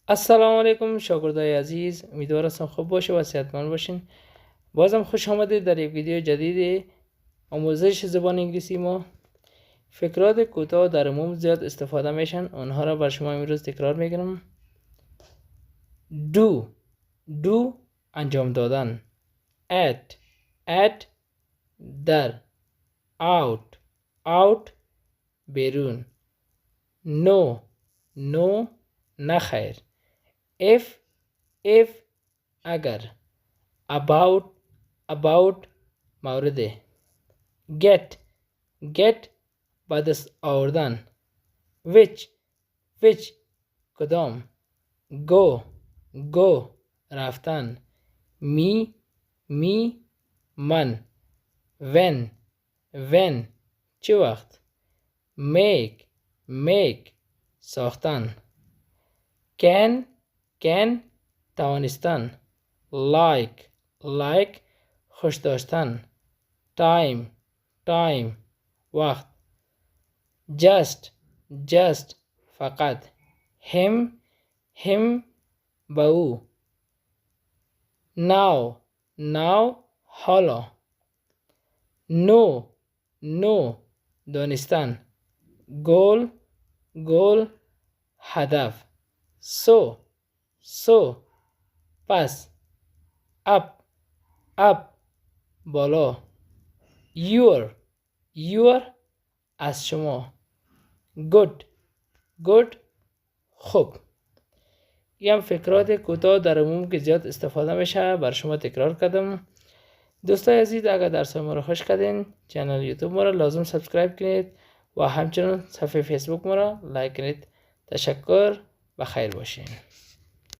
السلام علیکم شاگردای عزیز، امیدوارم خوب باشه و صحتمند باشین. بازم خوش آمدید در یک ویدیو جدید آموزش زبان انگلیسی. ما فکرات کوتاه در عموم زیاد استفاده میشن، اونها را بر شما امروز تکرار میگیرم. دو انجام دادن. at در. out بیرون. no نه خیر. if اگر. about مورد. get به دست آوردن. which کدام. go رفتن. me من. when چه وقت. make ساختن. can توانستن. like خوش داشتن. time وقت. just فقط. him با او. now حالا. no دانستن. goal هدف. so پس. up بالا. your از شما. good خوب. این هم فکرات کوتاه در عموم که زیاد استفاده میشه بر شما تکرار کردم. دوستای عزیز، اگر درس ما را خوش کردین، چینل یوتیوب ما را لازم سبسکرایب کنید و همچنین صفحه فیسبوک ما را لایک کنید. تشکر و خیر باشین.